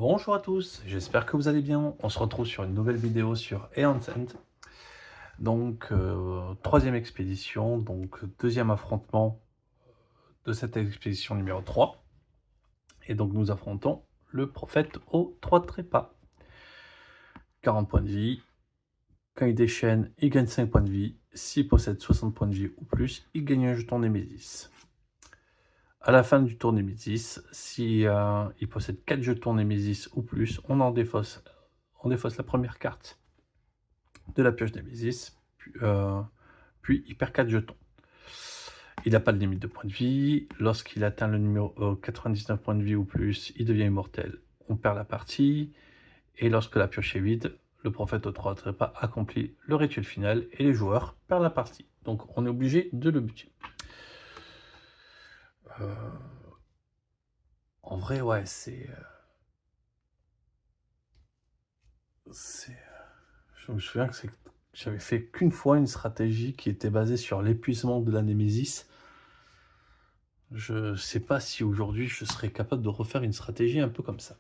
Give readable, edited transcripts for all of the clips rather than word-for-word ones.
Bonjour à tous, j'espère que vous allez bien. On se retrouve sur une nouvelle vidéo sur Eansend. Donc, troisième expédition, donc deuxième affrontement de cette expédition numéro 3. Et donc nous affrontons le prophète aux 3 trépas. 40 points de vie. Quand il déchaîne, il gagne 5 points de vie. S'il possède 60 points de vie ou plus, il gagne un jeton Némésis. À la fin du tour Némésis, si il possède 4 jetons Némésis ou plus, on défausse la première carte de la pioche Némésis, puis il perd 4 jetons. Il n'a pas de limite de points de vie. Lorsqu'il atteint le numéro 99 points de vie ou plus, il devient immortel. On perd la partie. Et lorsque la pioche est vide, le prophète aux 3 trépas accomplit le rituel final et les joueurs perdent la partie. Donc on est obligé de le buter. En vrai, ouais, je me souviens que j'avais fait qu'une fois une stratégie qui était basée sur l'épuisement de la Némésis. Je sais pas si aujourd'hui je serais capable de refaire une stratégie un peu comme ça.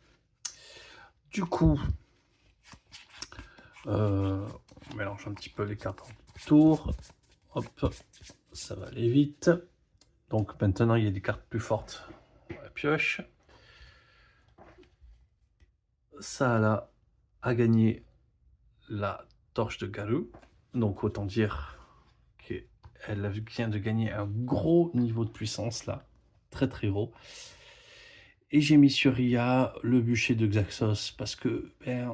Du coup, on mélange un petit peu les cartes en tour. Hop, ça va aller vite. Donc maintenant, il y a des cartes plus fortes dans la pioche. Ça, là, a gagné la torche de Garou. Donc autant dire qu'elle vient de gagner un gros niveau de puissance, là. Très très gros. Et j'ai mis sur Ria le bûcher de Xaxos parce que,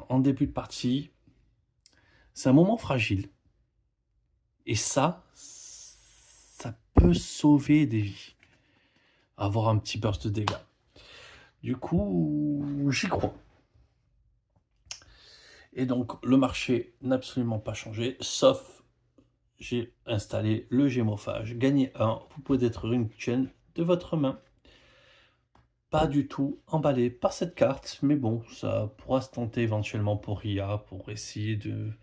en début de partie, c'est un moment fragile. Et ça peut sauver des vies. Avoir un petit burst de dégâts. Du coup, j'y crois. Et donc, le marché n'a absolument pas changé, sauf j'ai installé le gémophage. Gagnez 1, vous pouvez être une chaîne de votre main. Pas du tout emballé par cette carte, mais bon, ça pourra se tenter éventuellement pour Ria, pour essayer de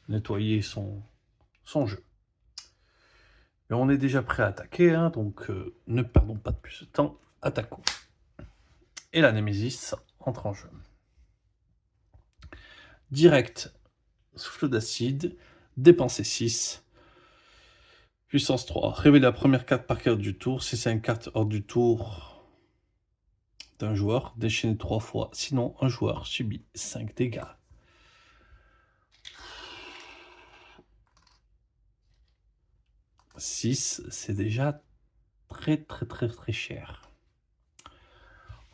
nettoyer son jeu. Mais on est déjà prêt à attaquer, hein, donc ne perdons pas de plus de temps, attaquons. Et la Némésis entre en jeu. Direct, souffle d'acide, dépenser 6. Puissance 3, révéler la première carte par carte du tour. Si c'est une carte hors du tour d'un joueur, déchaîner 3 fois. Sinon, un joueur subit 5 dégâts. « 6, c'est déjà très cher.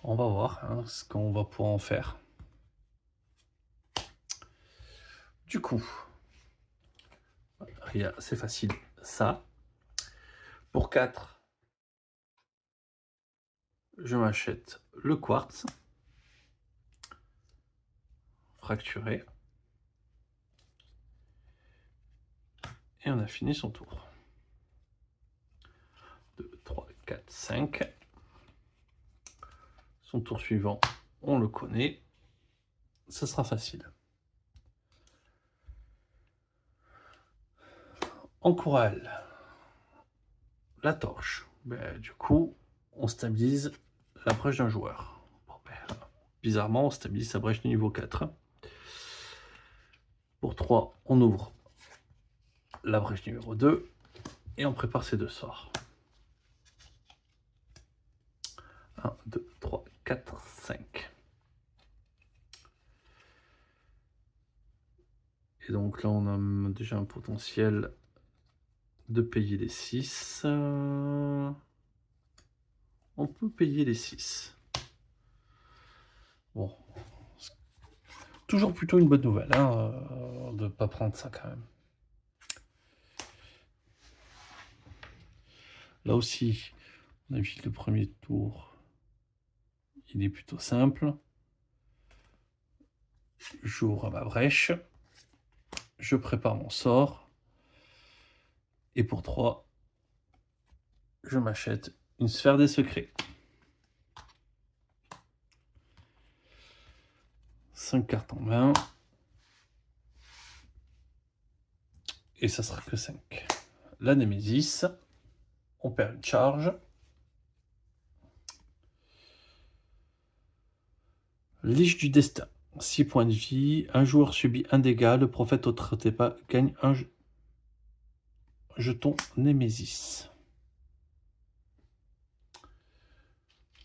On va voir ce qu'on va pouvoir en faire. Du coup, c'est facile. Ça, pour 4, je m'achète le quartz fracturé. Et on a fini son tour. 2, 3, 4, 5. Son tour suivant, on le connaît. Ça sera facile. En chorale, la torche. Du coup, on stabilise la brèche d'un joueur. Bizarrement, on stabilise sa brèche de niveau 4. Pour 3, on ouvre la brèche numéro 2 et on prépare ses 2 sorts. 1, 2, 3, 4, 5. Et donc là, on a déjà un potentiel de payer les 6. On peut payer les 6. Bon. Toujours plutôt une bonne nouvelle, de ne pas prendre ça quand même. Là aussi, on a vu que le premier tour, il est plutôt simple. J'ouvre ma brèche. Je prépare mon sort. Et pour 3, je m'achète une sphère des secrets. 5 cartes en main. Et ça sera que 5. La Némésis. On perd une charge. Liche du destin. 6 points de vie. Un joueur subit un dégât. Le prophète au Trépas gagne un jeton Némésis.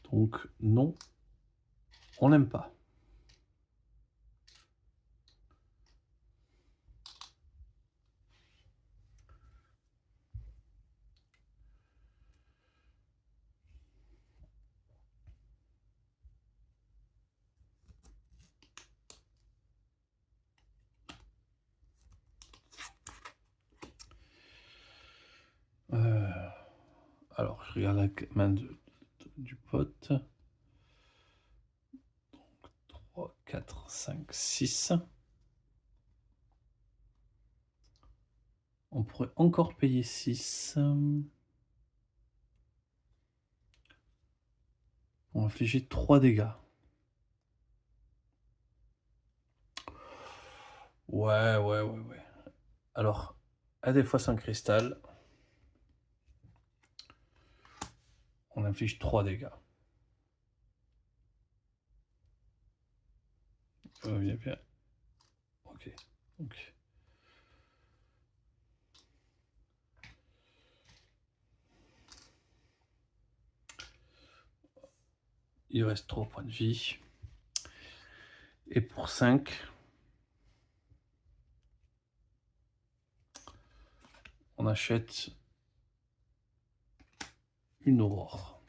Donc non, on n'aime pas. Alors, je regarde la main du pote. Donc, 3, 4, 5, 6. On pourrait encore payer 6. On infliger 3 dégâts. Ouais. Alors, à des fois 5 cristal. On inflige 3 dégâts. Bien. Ok. Donc. Il reste 3 points de vie. Et pour 5, on achète une aurore.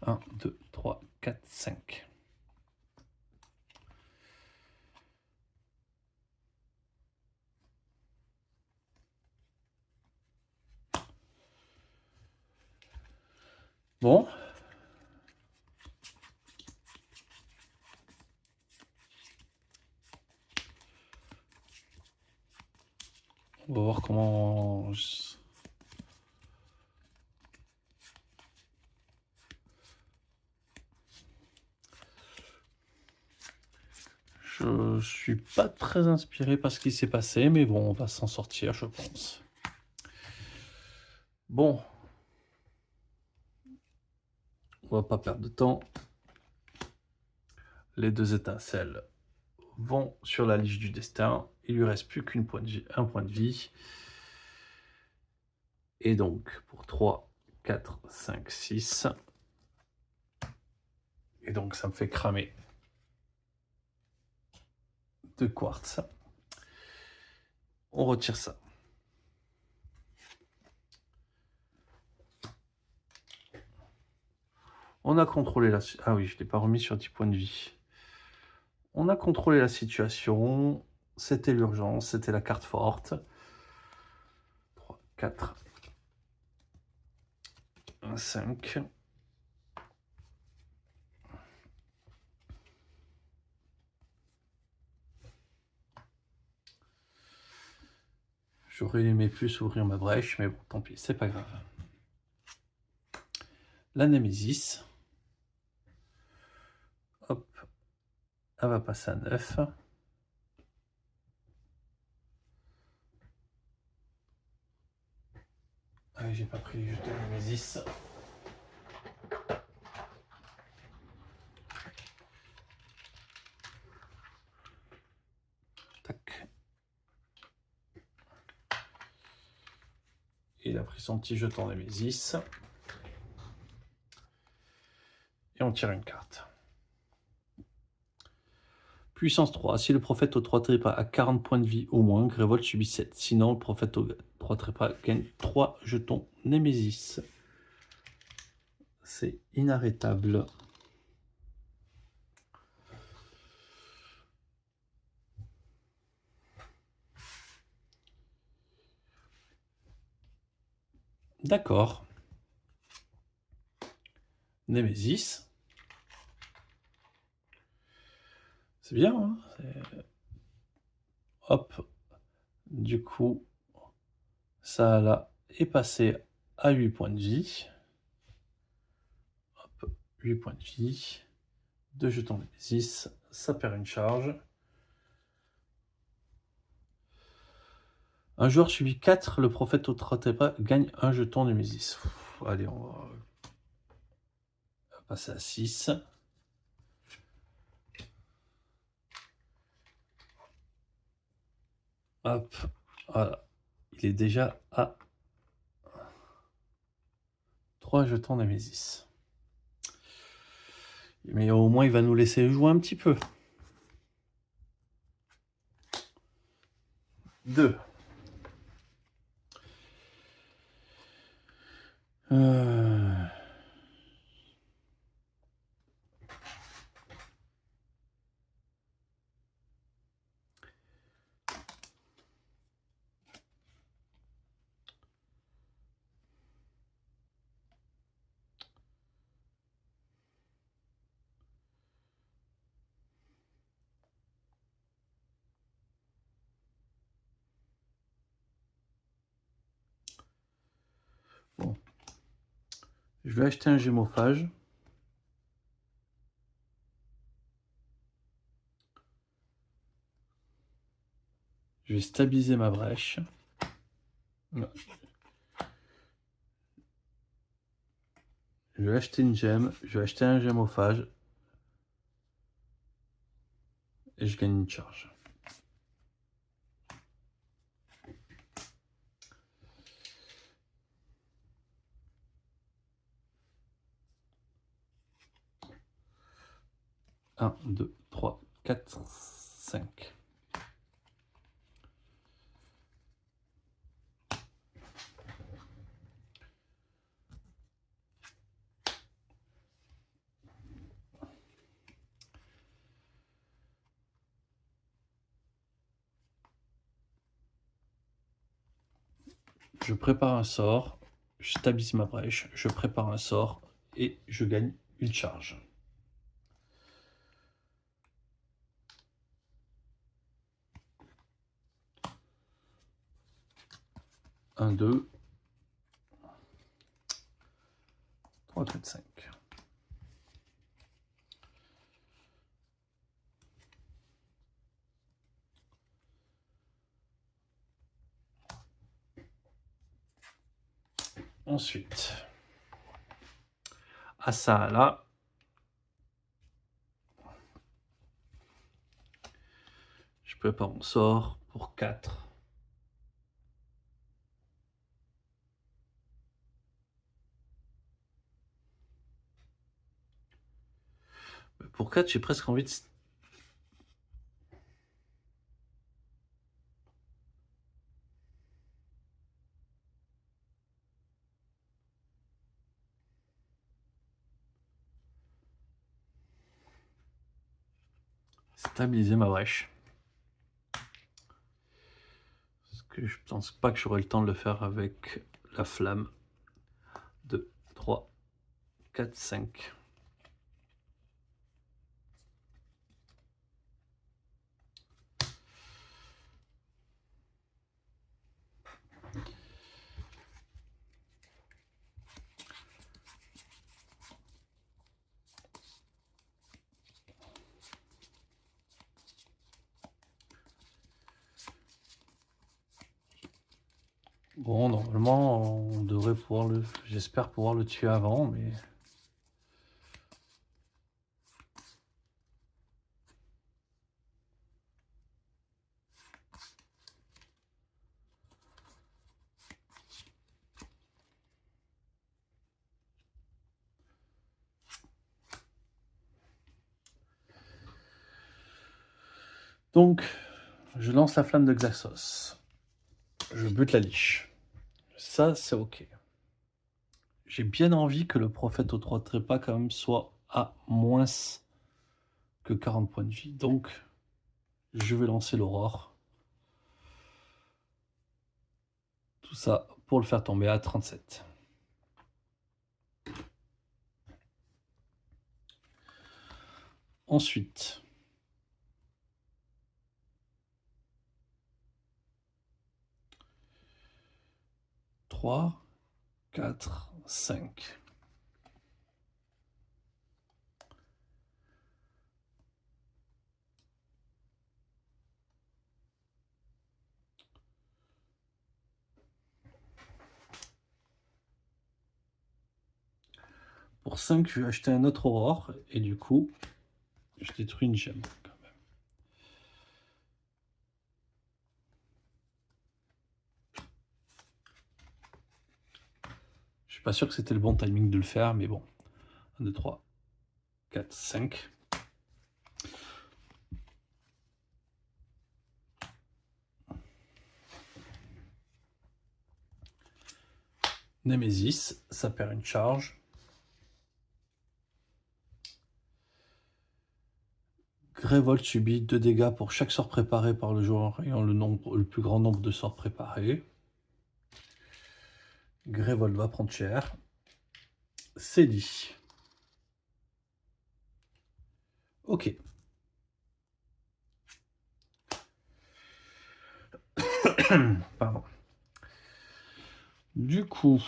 1, 2, 3, 4, 5. Bon. On va voir comment... Je suis pas très inspiré par ce qui s'est passé, mais bon, on va s'en sortir, je pense. Bon. On va pas perdre de temps. Les 2 étincelles vont sur la liche du destin. Il lui reste plus qu'un point de vie. Et donc, pour 3, 4, 5, 6. Et donc, ça me fait cramer 2 quartz. On retire ça. On a contrôlé la... Ah oui, je ne l'ai pas remis sur 10 points de vie. On a contrôlé la situation. C'était l'urgence, c'était la carte forte. 3, 4, 1, 5. J'aurais aimé plus ouvrir ma brèche, mais bon, tant pis, c'est pas grave. La Némésis. Hop. Elle va passer à 9. Ah oui, j'ai pas pris les jetons Némésis. Tac. Il a pris son petit jeton Némésis. Et on tire une carte. Puissance 3. Si le prophète aux 3 trépas a 40 points de vie au moins, Grévold subit 7. Sinon, le prophète aux 3 trépas gagne 3 jetons Némésis. C'est inarrêtable. D'accord. Némésis. C'est bien, hein. Hop. Du coup, ça là est passé à 8 points de vie. Hop, 8 points de vie. 2 jetons Némésis. Ça perd une charge. Un joueur subit 4, le prophète au Trotepa gagne un jeton de Némésis. Allez, on va passer à 6. Hop, voilà. Il est déjà à 3 jetons Némésis. Mais au moins, il va nous laisser jouer un petit peu. 2. Bon. Je vais acheter un gémophage. Je vais stabiliser ma brèche. Je vais acheter une gemme. Je vais acheter un gémophage. Et je gagne une charge. Un, 2, 3, 4, 5. Je prépare un sort, je stabilise ma brèche, je prépare un sort et je gagne une charge. Un, 2, 3, 4, 5. Ensuite, à ça là, je prépare mon sort pour 4. Pour 4, j'ai presque envie de stabiliser ma brèche. Parce que je pense pas que j'aurai le temps de le faire avec la flamme. 2, 3, 4, 5. Bon, normalement, on devrait pouvoir le... J'espère pouvoir le tuer avant, mais... Donc, je lance la flamme de Xaxos. Je bute la liche. Ça, c'est ok. J'ai bien envie que le prophète aux 3 trépas, quand même, soit à moins que 40 points de vie. Donc, je vais lancer l'aurore. Tout ça pour le faire tomber à 37. Ensuite, « 3, 4, 5. Pour 5, je vais acheter un autre Aurore. Et du coup, je détruis une gemme. Quand même. Je suis pas sûr que c'était le bon timing de le faire, mais bon. 1, 2, 3, 4, 5. Némésis, ça perd une charge. Grévolt subit 2 dégâts pour chaque sort préparé par le joueur ayant le plus grand nombre de sorts préparés. Grévolt va prendre cher. C'est dit. Ok. Pardon. Du coup...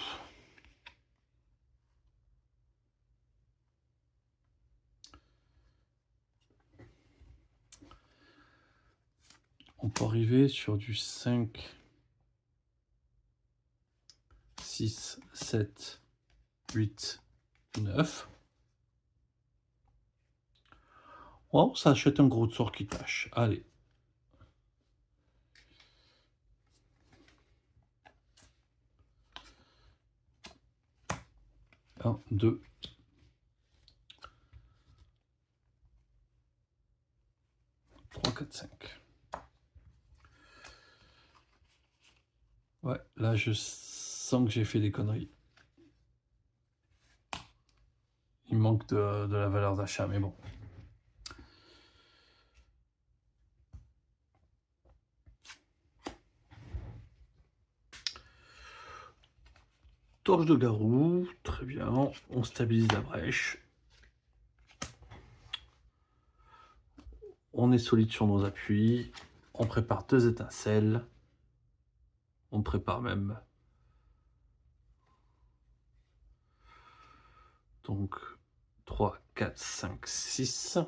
on peut arriver sur du 5, 6, 7, 8, 9. Oh, ça achète un gros sort qui tâche. Allez. Un, 2. 3, 4, 5. Ouais, là, je sens que j'ai fait des conneries. Il manque de la valeur d'achat, mais bon. Torche de garou, très bien. On stabilise la brèche. On est solide sur nos appuis. On prépare 2 étincelles. On prépare même... donc 3, 4, 5, 6.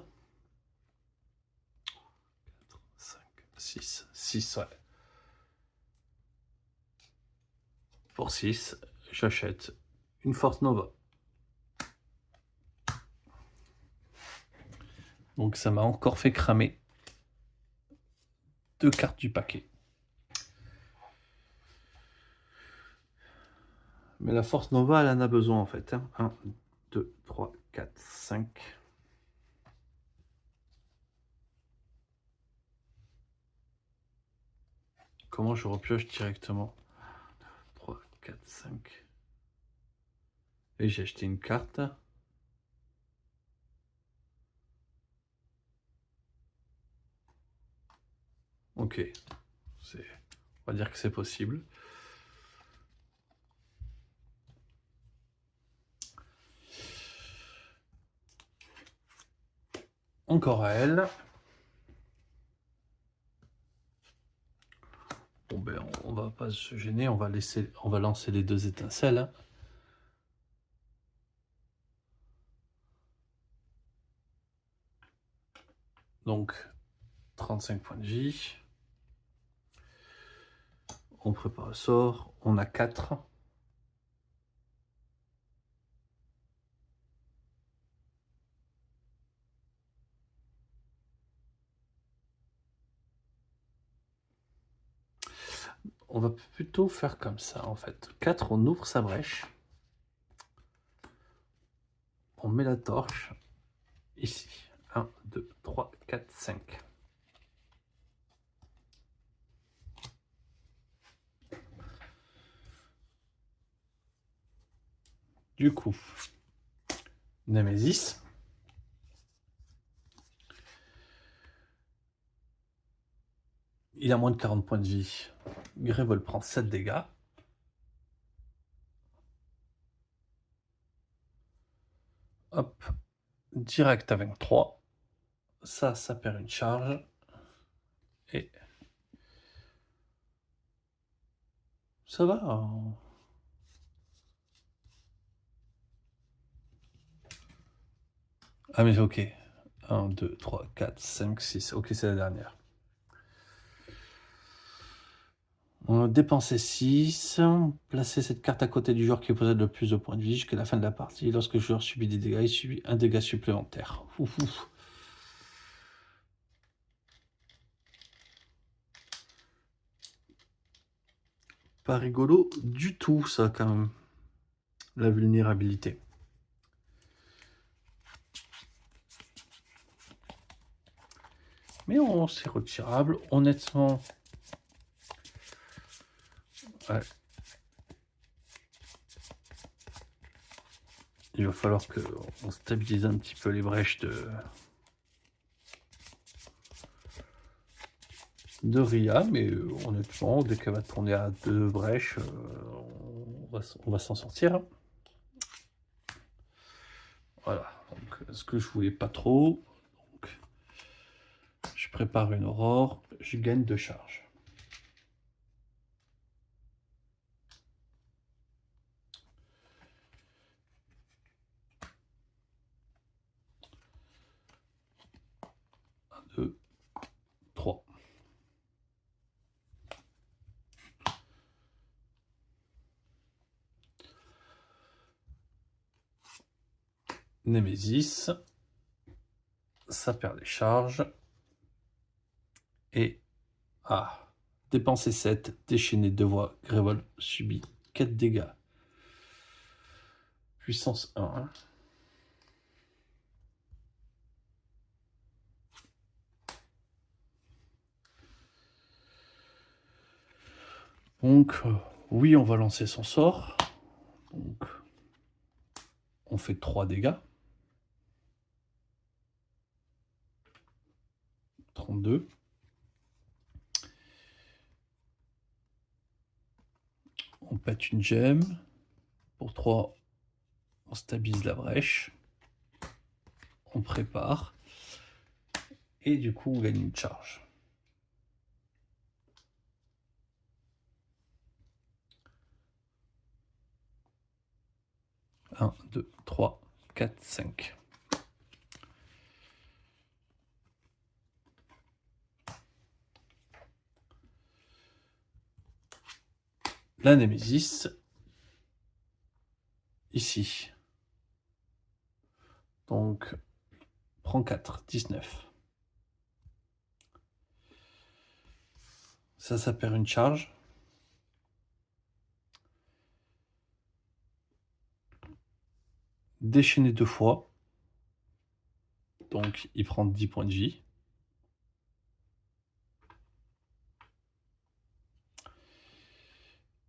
4, 5, 6, 6, ouais. Pour 6, j'achète une Force Nova. Donc ça m'a encore fait cramer 2 cartes du paquet. Mais la Force Nova, elle en a besoin en fait. 1, 2, 3, 4, 5. Comment je repioche directement? 3, 4, 5. Et j'ai acheté une carte. Ok. On va dire que c'est possible. Encore à elle. Bon ben on va pas se gêner, on va lancer les 2 étincelles. Donc 35 points de vie. On prépare le sort, on a 4. On va plutôt faire comme ça en fait. 4, on ouvre sa brèche. On met la torche ici. 1, 2, 3, 4, 5. Du coup, Némésis. Il a moins de 40 points de vie. Grévolt prend 7 dégâts. Hop, direct à 23. Ça perd une charge. Et ça va. Ah mais ok. 1, 2, 3, 4, 5, 6. Ok, c'est la dernière. Dépenser 6. Placer cette carte à côté du joueur qui possède le plus de points de vie jusqu'à la fin de la partie. Lorsque le joueur subit des dégâts, il subit un dégât supplémentaire. Ouf, ouf. Pas rigolo du tout, ça, quand même. La vulnérabilité. Mais c'est retirable. Honnêtement, ouais. Il va falloir qu'on stabilise un petit peu les brèches de Ria, mais honnêtement, dès qu'elle va tourner à 2 brèches, on va s'en sortir. Voilà, donc ce que je voulais pas trop. Donc, je prépare une aurore, je gagne 2 charges. Un, 2, 3. Némésis, ça perd des charges. Et dépenser 7, déchaîner 2 voix, Grévol subit 4 dégâts. Puissance 1. Donc, oui, on va lancer son sort. Donc, on fait 3 dégâts. 32. On pète une gemme. Pour 3, on stabilise la brèche. On prépare. Et du coup, on gagne une charge. Un, 2, 3, 4, 5. La Némésis, ici. Donc, prend 4, 19. Ça perd une charge. Déchaîner 2 fois. Donc, il prend 10 points de vie.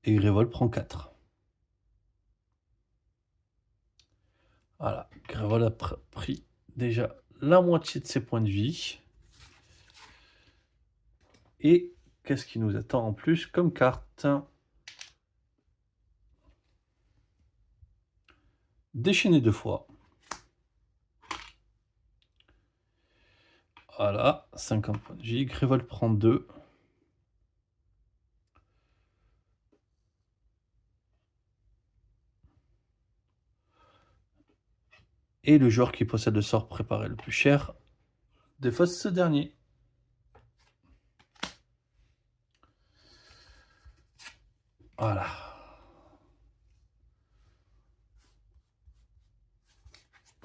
Et Grévol prend 4. Voilà, Grévol a pris déjà la moitié de ses points de vie. Et qu'est-ce qui nous attend en plus comme carte? Déchaîner 2 fois. Voilà, 50 points de vie. Grévol prend 2. Et le joueur qui possède le sort préparé le plus cher défausse ce dernier. Voilà.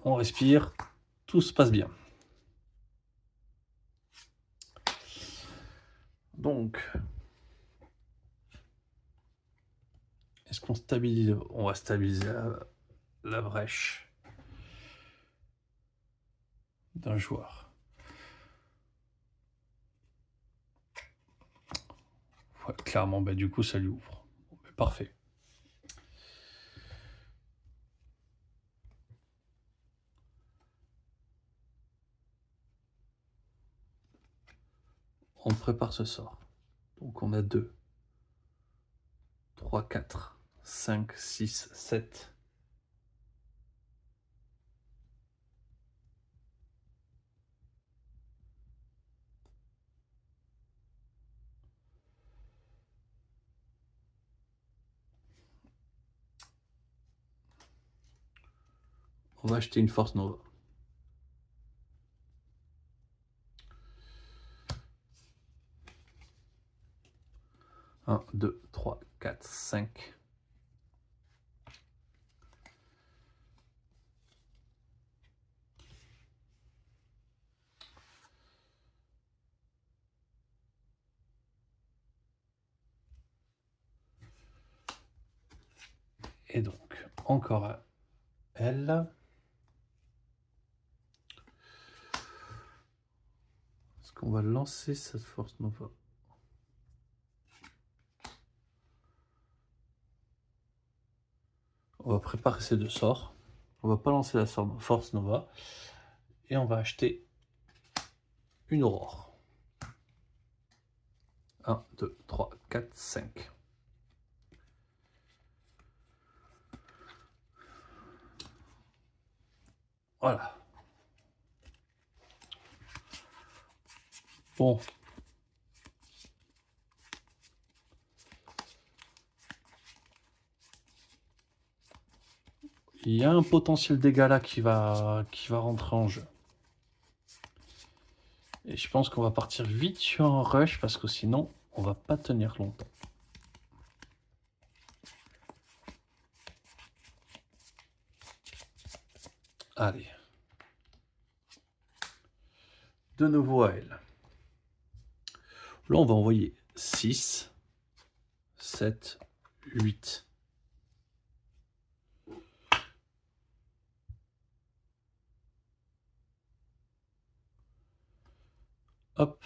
On respire, tout se passe bien. Donc, est-ce qu'on stabilise? On va stabiliser la brèche d'un joueur. Ouais, clairement, bah, du coup, ça lui ouvre. Bon, bah, parfait. On prépare ce sort. Donc on a 2, 3, 4, 5, 6, 7. On va acheter une Force Nova. 1, 2, 3, 4, 5. Et donc, encore elle. Est-ce qu'on va lancer cette Force Nova? On va préparer ces 2 sorts. On va pas lancer la Force Nova. Et on va acheter une Aurore. 1, 2, 3, 4, 5. Voilà. Bon. Il y a un potentiel dégât là qui va rentrer en jeu. Et je pense qu'on va partir vite sur un rush parce que sinon, on va pas tenir longtemps. Allez. De nouveau à elle. Là, on va envoyer 6, 7, 8. Hop.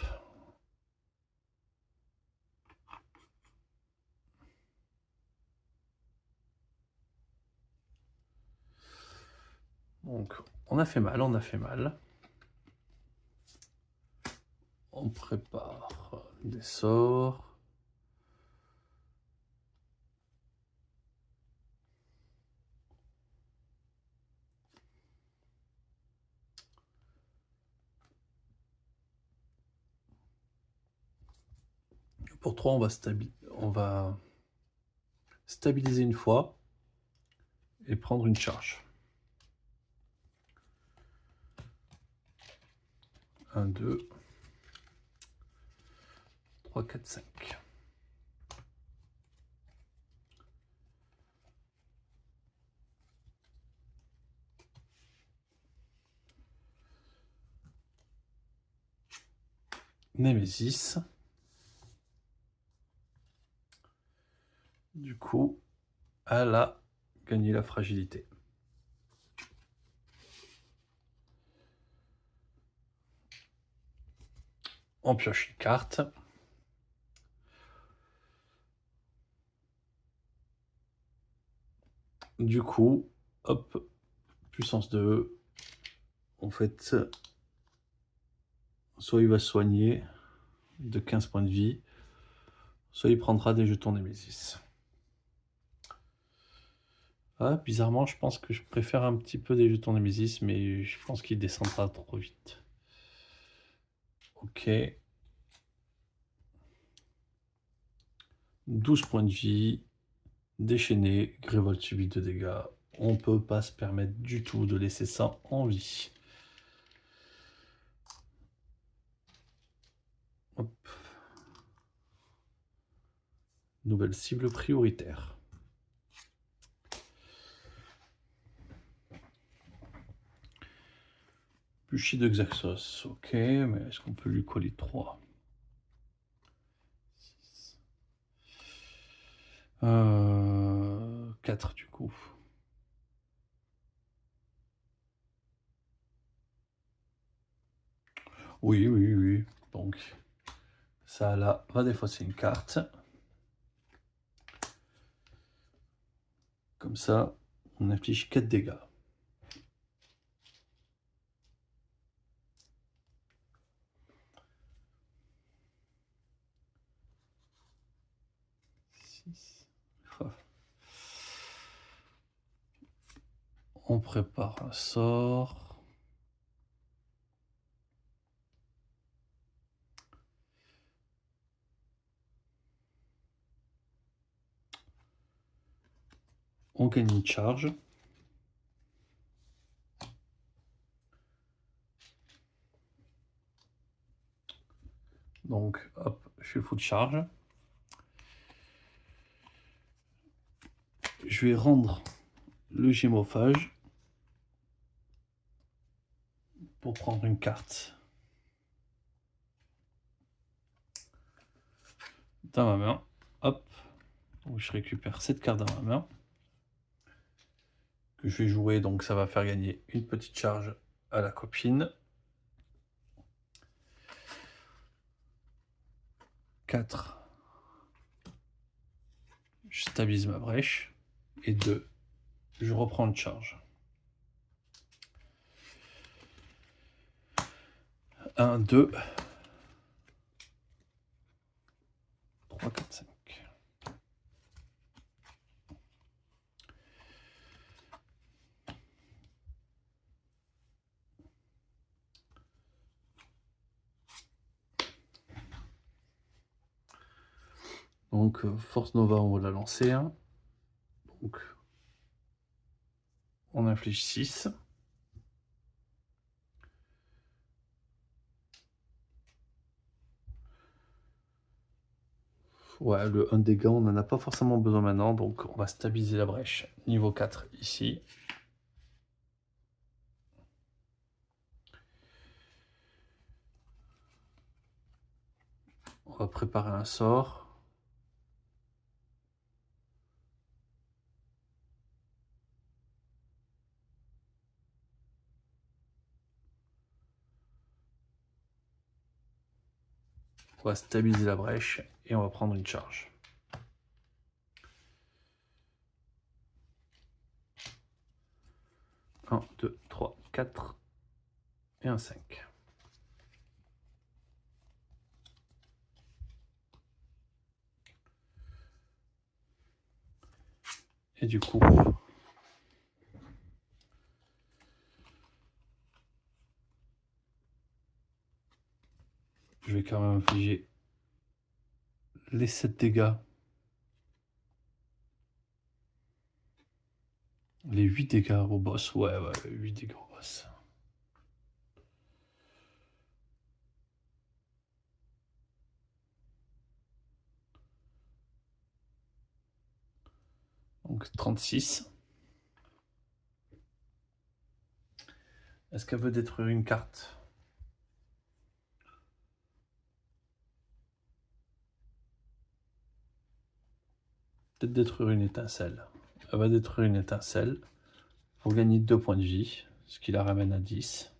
Donc, on a fait mal, on a fait mal. On prépare des sorts. Pour 3, on va stabiliser une fois et prendre une charge. 1, 2, 3, 4, 5. Némésis. Du coup, elle a gagné la fragilité. On pioche une carte. Du coup, hop, puissance 2. En fait, soit il va se soigner de 15 points de vie, soit il prendra des jetons Némésis. Ah, bizarrement, je pense que je préfère un petit peu des jetons Némésis, mais je pense qu'il descendra trop vite. Ok. 12 points de vie, déchaîné, Grévolte subit 2 dégâts. On peut pas se permettre du tout de laisser ça en vie. Hop. Nouvelle cible prioritaire. Buchy de Xaxos, ok, mais est-ce qu'on peut lui coller 3? 4 du coup. Oui, oui, oui. Donc, ça là va défausser une carte. Comme ça, on affiche 4 dégâts. On prépare un sort. On gagne une charge. Donc, hop, je fais full charge. je vais rendre le gémophage pour prendre une carte dans ma main. Hop, donc je récupère cette carte dans ma main que je vais jouer, donc ça va faire gagner une petite charge à la copine. 4, je stabilise ma brèche. Et 2, je reprends une charge. 1, 2, 3, 4, 5. Donc Force Nova, on va la lancer. Hein. Donc on inflige 6. Ouais, le 1 dégât, on n'en a pas forcément besoin maintenant, donc on va stabiliser la brèche. Niveau 4 ici. On va préparer un sort. On va stabiliser la brèche et on va prendre une charge. 1, 2, 3, 4 et un 5. Et du coup, je vais quand même infliger les 7 dégâts. Les 8 dégâts au boss. Ouais, 8 dégâts au boss. Donc 36. Est-ce qu'elle veut détruire une carte? Peut-être détruire une étincelle. Elle va détruire une étincelle pour gagner 2 points de vie, ce qui la ramène à 10.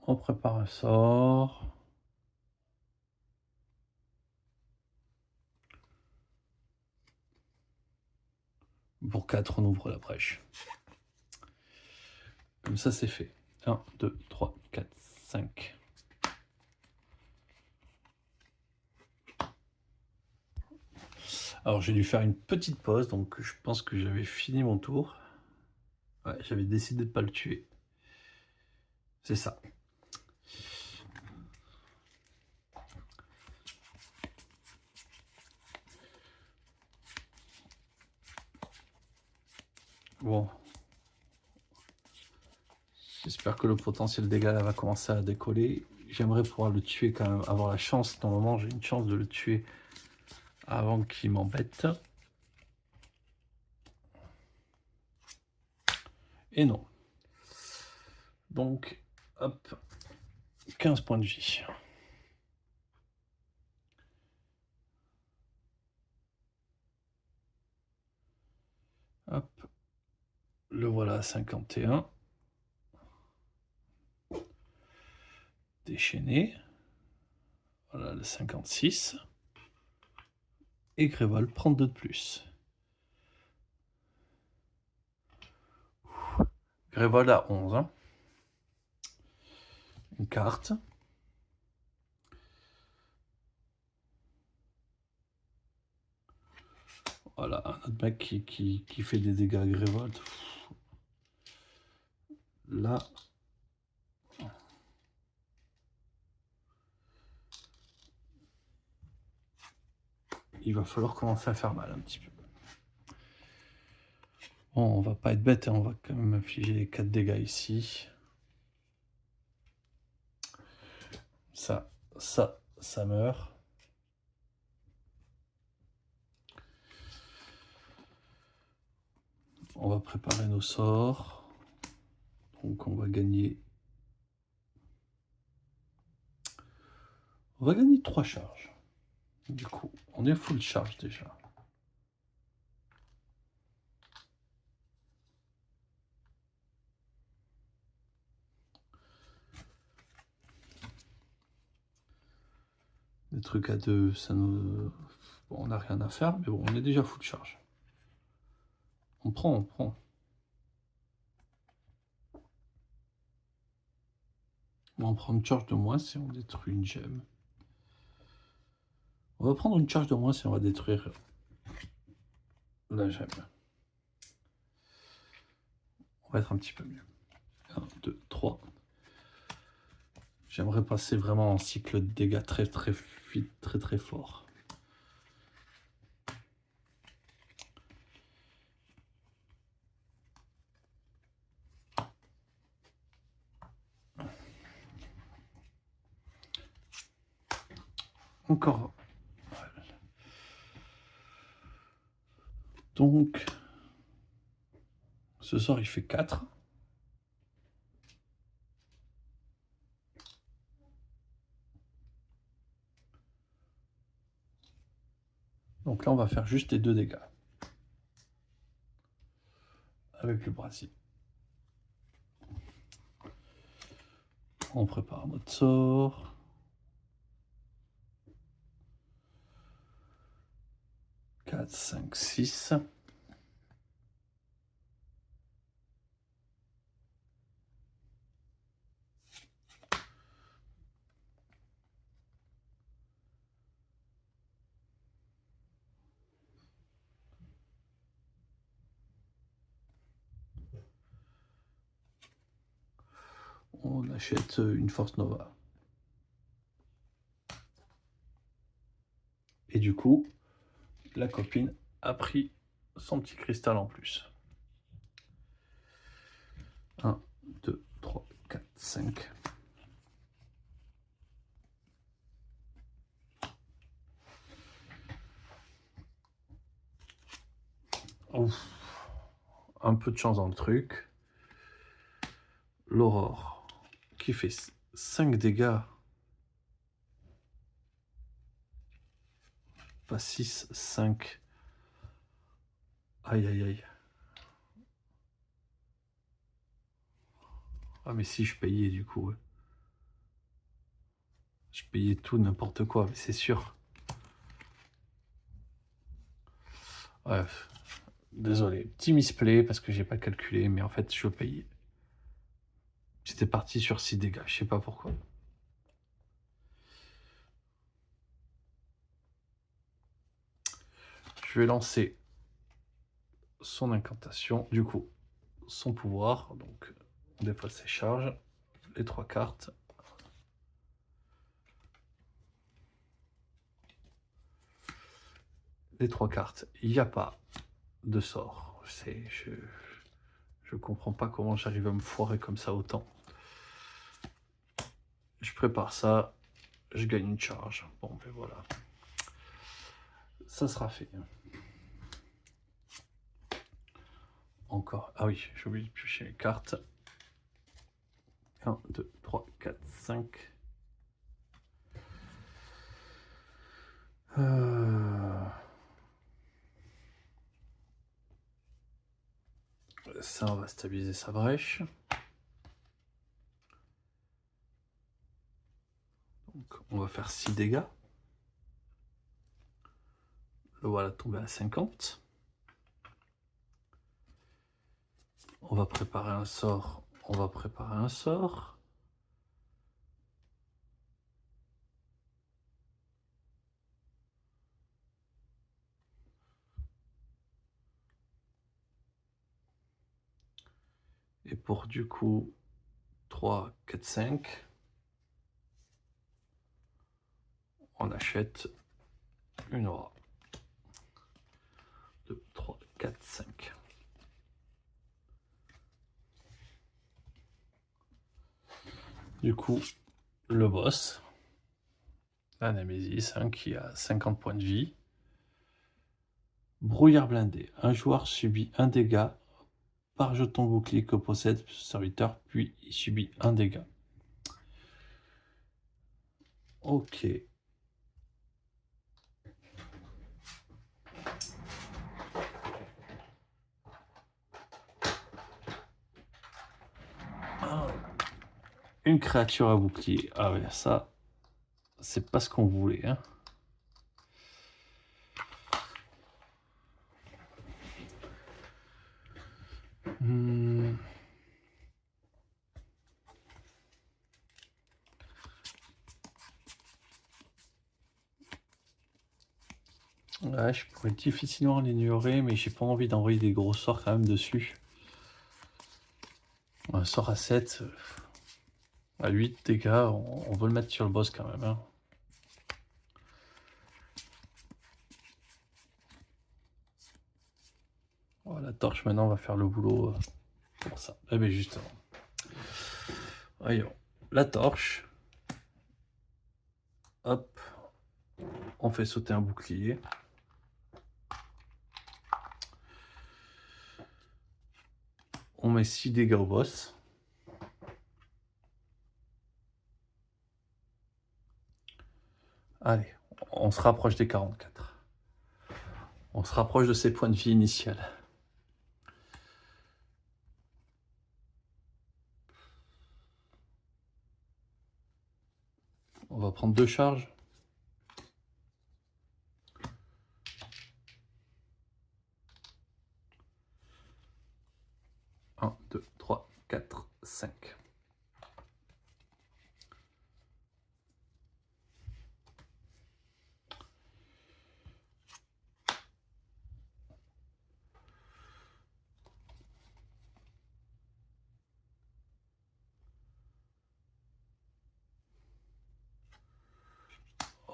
On prépare un sort. Pour 4, on ouvre la brèche. Comme ça, c'est fait. 1, 2, 3, 4, 5. Alors, j'ai dû faire une petite pause, donc je pense que j'avais fini mon tour. Ouais, j'avais décidé de ne pas le tuer. C'est ça. Bon. J'espère que le potentiel dégâts va commencer à décoller. J'aimerais pouvoir le tuer quand même, avoir la chance. Normalement, j'ai une chance de le tuer avant qu'il m'embête. Et non. Donc, hop, 15 points de vie. Hop, le voilà à 51. Déchaîné. Voilà le 56. Et Gréval prend 2 de plus. Gréval à 11. Hein. Une carte. Voilà, un autre mec qui fait des dégâts à Gréval. Là. Il va falloir commencer à faire mal un petit peu. Bon, on va pas être bête, hein, on va quand même infliger 4 dégâts ici. Ça meurt. On va préparer nos sorts. Donc on va gagner. On va gagner 3 charges. Du coup, on est full charge déjà. Les trucs à 2, ça nous... Bon, on n'a rien à faire, mais bon, on est déjà full charge. On prend, on prend. On va prendre une charge de moins si on détruit une gemme. On va prendre une charge de moins si on va détruire la gemme. On va être un petit peu mieux. 1, 2, 3. J'aimerais passer vraiment en cycle de dégâts très vite, très fort. Encore. Donc, ce soir il fait 4. Donc là, on va faire juste les 2 dégâts. Avec le brasier. On prépare notre sort. Quatre, 5, 6. On achète une Force Nova. Et du coup, la copine a pris son petit cristal en plus. 1, 2, 3, 4, 5. Ouf. Un peu de chance dans le truc. L'aurore qui fait 5 dégâts. Pas 6, 5. Aïe, aïe, aïe. Ah, mais si je payais du coup. Ouais. Je payais tout, n'importe quoi, mais c'est sûr. Bref. Désolé. Petit misplay parce que j'ai pas calculé, mais en fait, je payais. J'étais parti sur 6 dégâts, je sais pas pourquoi. Je vais lancer son incantation, du coup, son pouvoir. Donc, des fois, ses charges, les 3 cartes. Les 3 cartes, il n'y a pas de sort. Je comprends pas comment j'arrive à me foirer comme ça autant. Je prépare ça, je gagne une charge. Bon, ben voilà. Ça sera fait. Encore. Ah oui, j'ai oublié de piocher les cartes. 1, 2, 3, 4, 5. Ça, on va stabiliser sa brèche. Donc, on va faire 6 dégâts. Le voilà tombé à 50. On va préparer un sort. On va préparer un sort. Et pour du coup 3, 4, 5, on achète une aura. 2, 3, 4, 5. Du coup, le boss, la Némésis, hein, qui a 50 points de vie. Brouillard blindé. Un joueur subit un dégât par jeton bouclier que possède ce serviteur, puis il subit un dégât. Ok. Ah. Une créature à bouclier. Ah ouais, ça, c'est pas ce qu'on voulait, hein. Ouais, je pourrais difficilement l'ignorer, mais j'ai pas envie d'envoyer des gros sorts quand même dessus. Un sort à 7, à 8 dégâts, on veut le mettre sur le boss quand même, hein. Oh, la torche maintenant va faire le boulot pour ça. Eh bien justement. Voyons. La torche. Hop. On fait sauter un bouclier. On met 6 dégâts au boss. Allez, on se rapproche des 44. On se rapproche de ses points de vie initial. On va prendre 2 charges. 1, 2, 3, 4, 5.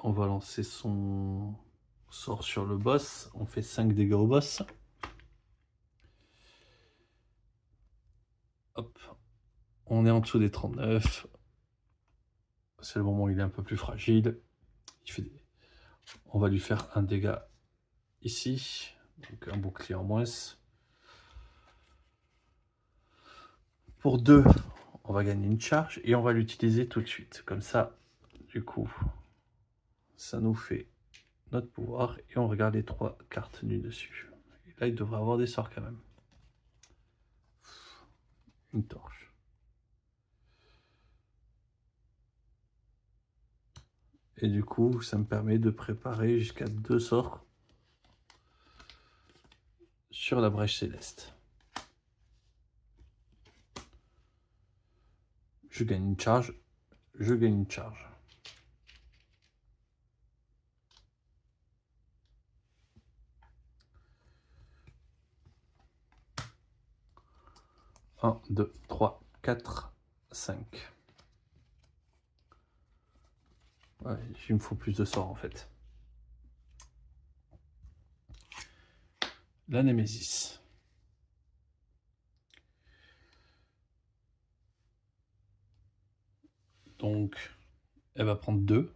On va lancer son sort sur le boss. On fait 5 dégâts au boss. Hop. On est en dessous des 39. C'est le moment où il est un peu plus fragile. On va lui faire un dégât ici. Donc un bouclier en moins. Pour 2, on va gagner une charge et on va l'utiliser tout de suite. Comme ça, du coup, ça nous fait notre pouvoir et on regarde les 3 cartes nues dessus. Et là, il devrait avoir des sorts quand même. Une torche. Et du coup, ça me permet de préparer jusqu'à 2 sorts sur la brèche céleste. Je gagne une charge, je gagne une charge. Un, 2, 3, 4, 5. Ouais, il me faut plus de sorts en fait. La Némésis. Donc, elle va prendre 2.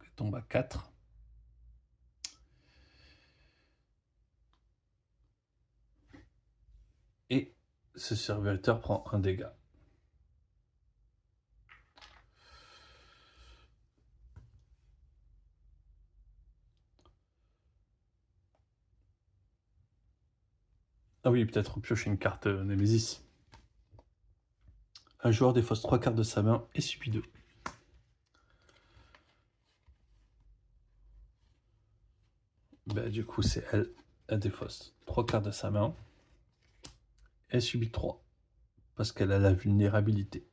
Elle tombe à 4. Et ce serviteur prend un dégât. Ah oui, peut-être piocher une carte Némésis. Un joueur défausse 3 cartes de sa main et subit 2. Bah, du coup, c'est elle. Elle défausse 3 cartes de sa main. Elle subit 3. Parce qu'elle a la vulnérabilité.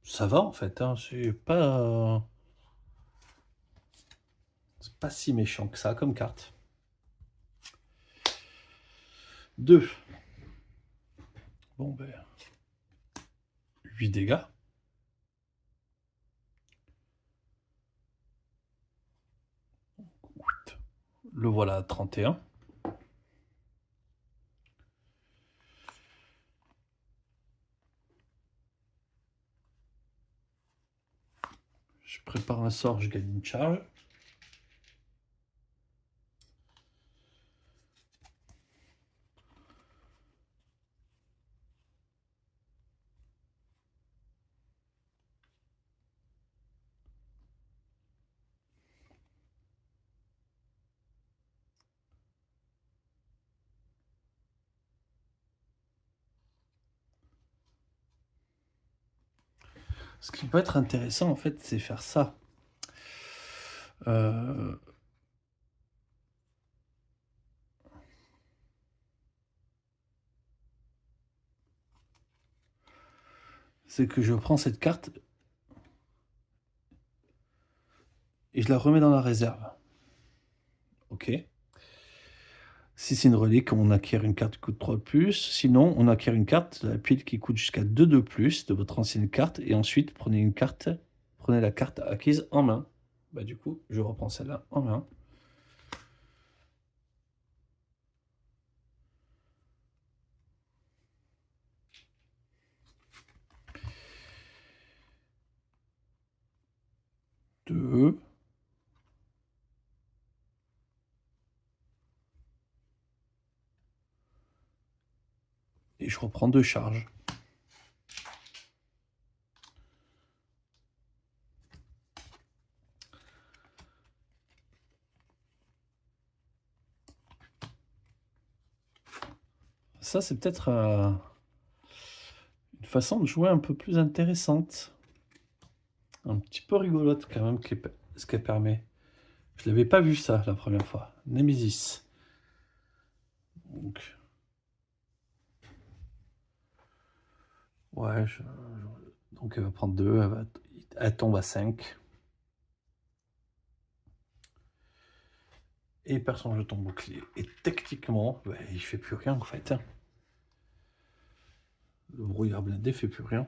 Ça va en fait, hein, c'est pas si méchant que ça comme carte. 2. Bon ben, 8 dégâts. Le voilà à 31. Je prépare un sort, je gagne une charge. Ce qui peut être intéressant, en fait, c'est faire ça. C'est que je prends cette carte et je la remets dans la réserve. Ok. Si c'est une relique, on acquiert une carte qui coûte 3 de plus. Sinon, on acquiert une carte de la pile qui coûte jusqu'à 2 de plus de votre ancienne carte. Et ensuite, prenez la carte acquise en main. Bah, du coup, je reprends celle-là en main. Deux. Et je reprends 2 charges. Ça, c'est peut-être une façon de jouer un peu plus intéressante. Un petit peu rigolote quand même, ce qu'elle permet. Je l'avais pas vu ça la première fois. Nemesis. Donc, ouais, donc elle va prendre 2, elle tombe à 5. Et il perd son jeton bouclier. Et techniquement, bah, il fait plus rien en fait. Le brouillard blindé fait plus rien.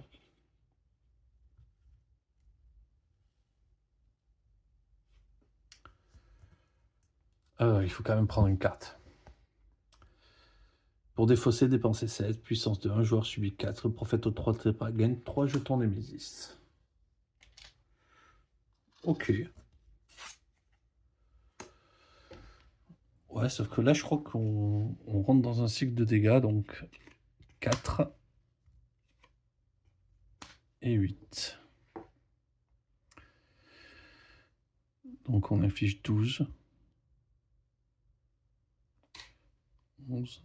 Il faut quand même prendre une carte. Pour défausser, dépensez 7, puissance de 1, joueur subit 4, prophète au 3 trépas, gagne 3 jetons Nemesis. Ok. Ouais, sauf que là, je crois qu'on rentre dans un cycle de dégâts, donc 4 et 8. Donc on affiche 12. 11.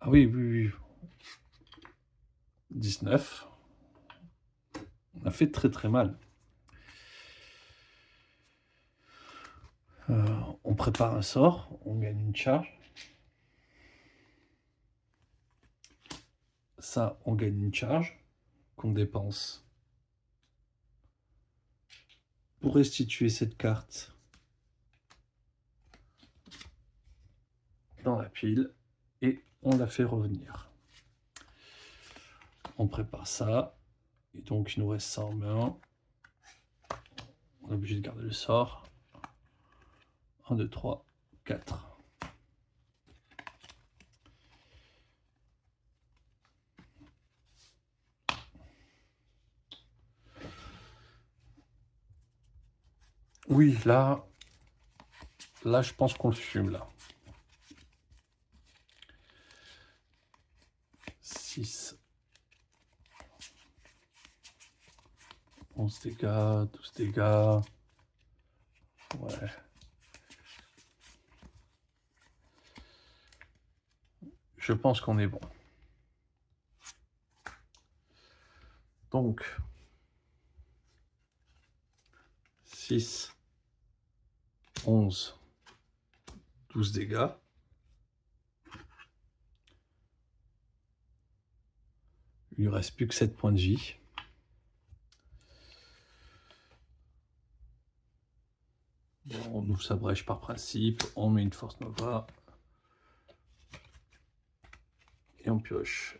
Ah oui, oui, oui. 19. On a fait très très mal. On prépare un sort, on gagne une charge. Ça, on gagne une charge qu'on dépense pour restituer cette carte dans la pile et on la fait revenir. On prépare ça et donc il nous reste ça en main. On est obligé de garder le sort. 1, 2, 3, 4. Oui, là, je pense qu'on le fume, là. 6. 11 dégâts, 12 dégâts. Ouais. Je pense qu'on est bon. Donc, 6, 11, 12 dégâts. Il ne lui reste plus que 7 points de vie. Bon, on ouvre sa brèche par principe, on met une force nova. Et on pioche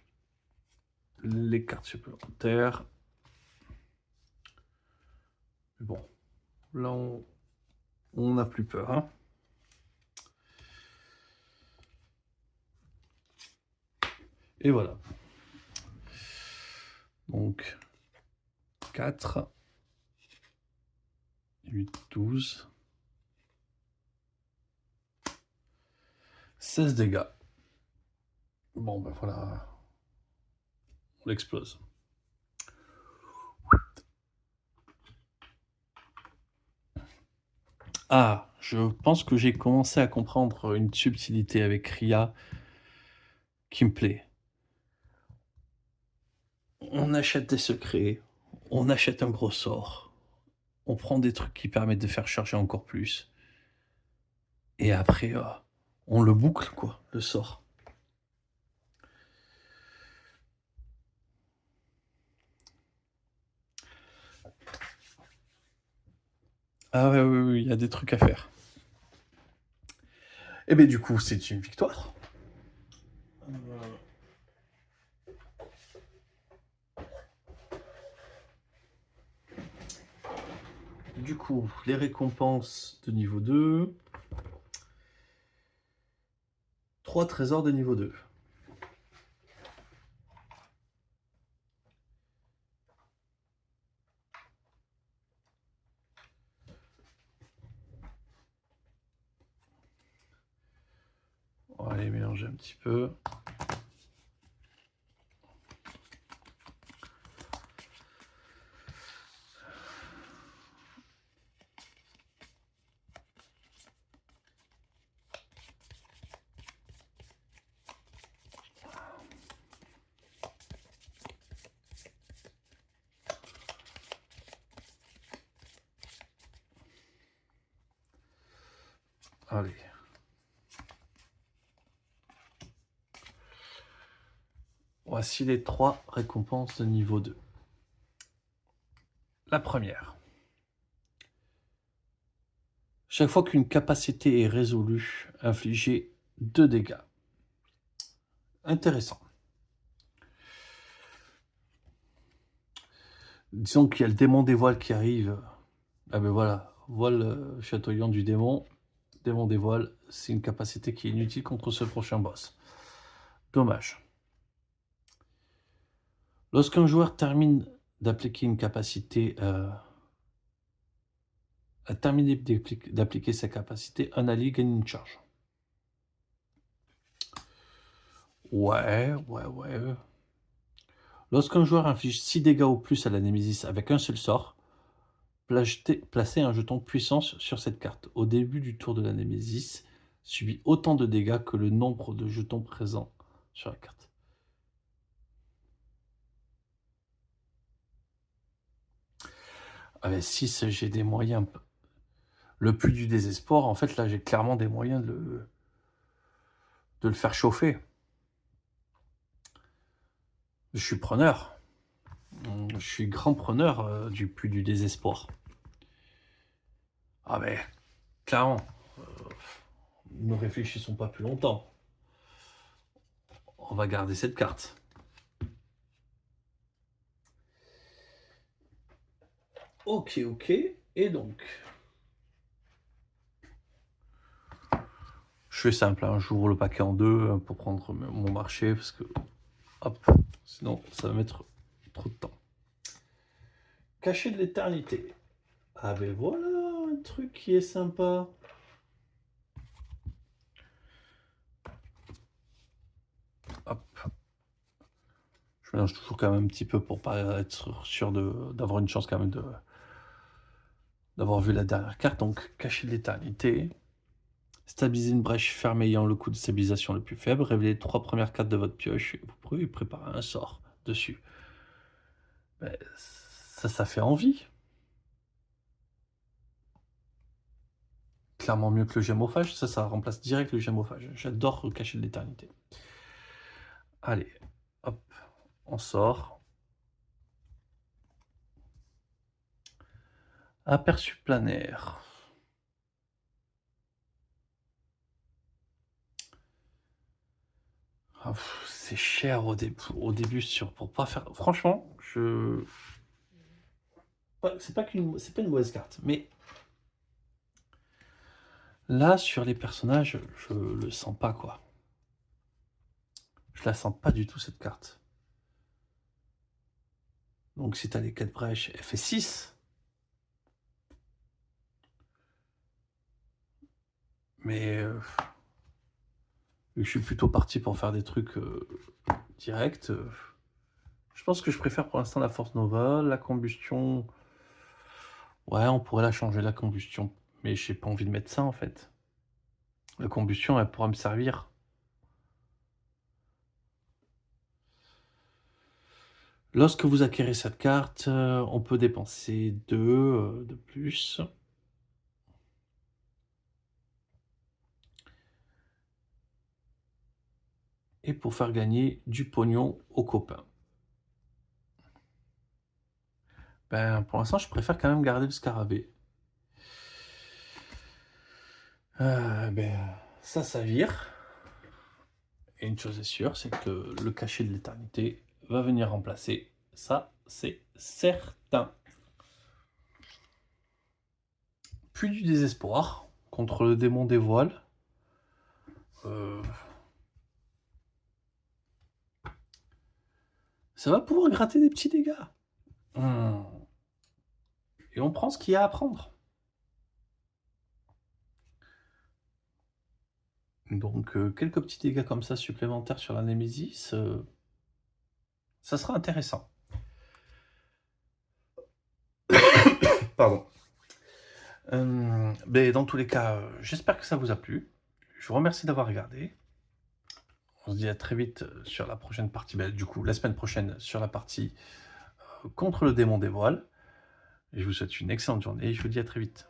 les cartes supplémentaires. Mais bon, là on n'a plus peur. Hein. Et voilà. Donc, 4, 8, 12, 16 dégâts. Bon, ben voilà. On l'explose. Ah, je pense que j'ai commencé à comprendre une subtilité avec Ria qui me plaît. On achète des secrets, on achète un gros sort, on prend des trucs qui permettent de faire charger encore plus. Et après, on le boucle, quoi, le sort. Ah ouais, oui, oui, il y a des trucs à faire. Et bien du coup, c'est une victoire. Du coup, les récompenses de niveau 2. 3 trésors de niveau 2. On va les mélanger un petit peu. Allez. Voici les 3 récompenses de niveau 2. La première. Chaque fois qu'une capacité est résolue, infligez 2 dégâts. Intéressant. Disons qu'il y a le démon des voiles qui arrive. Ah ben voilà, voile chatoyant du démon. Démon des voiles, c'est une capacité qui est inutile contre ce prochain boss. Dommage. Lorsqu'un joueur termine d'appliquer une capacité, a terminé d'appliquer sa capacité, un allié gagne une charge. Ouais. Lorsqu'un joueur inflige 6 dégâts ou plus à la Némésis avec un seul sort, placez un jeton puissance sur cette carte. Au début du tour de la Némésis, subit autant de dégâts que le nombre de jetons présents sur la carte. Avec 6, j'ai des moyens. Le puits du désespoir, en fait, là, j'ai clairement des moyens de le faire chauffer. Je suis preneur. Je suis grand preneur du puits du désespoir. Ah ben, clairement. Ne réfléchissons pas plus longtemps. On va garder cette carte. Ok. Et donc, je fais simple, hein, j'ouvre le paquet en 2 pour prendre mon marché, parce que, hop, sinon ça va mettre trop de temps. Cachet de l'éternité. Ah ben voilà, un truc qui est sympa. Hop. Je mélange toujours quand même un petit peu pour pas être sûr d'avoir une chance quand même d'avoir vu la dernière carte. Donc, cachet de l'éternité. Stabiliser une brèche fermée ayant le coût de stabilisation le plus faible. Révélez les 3 premières cartes de votre pioche et vous pouvez préparer un sort dessus. Ben, ça fait envie. Clairement mieux que le gémophage. Ça remplace direct le gémophage. J'adore cacher de l'éternité. Allez, hop, on sort. Aperçu planaire. Ah, c'est cher au début pour pas faire. Franchement, c'est pas une mauvaise carte, mais là sur les personnages, je le sens pas quoi. Je la sens pas du tout cette carte. Donc si tu as les 4 brèches, elle fait 6. Mais vu que je suis plutôt parti pour faire des trucs directs, je pense que je préfère pour l'instant la force nova. La combustion, ouais, on pourrait la changer, la combustion. Mais j'ai pas envie de mettre ça en fait. La combustion, elle pourra me servir. Lorsque vous acquérez cette carte, on peut dépenser 2 de plus. Et pour faire gagner du pognon aux copains. Ben, pour l'instant, je préfère quand même garder le scarabée. Ben, ça vire. Et une chose est sûre, c'est que le cachet de l'éternité va venir remplacer. Ça, c'est certain. Puis du désespoir contre le démon des voiles. Ça va pouvoir gratter des petits dégâts. Et on prend ce qu'il y a à prendre. Donc, quelques petits dégâts comme ça supplémentaires sur la Némésis, ça sera intéressant. Pardon. Mais dans tous les cas, j'espère que ça vous a plu. Je vous remercie d'avoir regardé. On se dit à très vite sur la prochaine partie, du coup, la semaine prochaine, sur la partie contre le démon des voiles. Et je vous souhaite une excellente journée et je vous dis à très vite.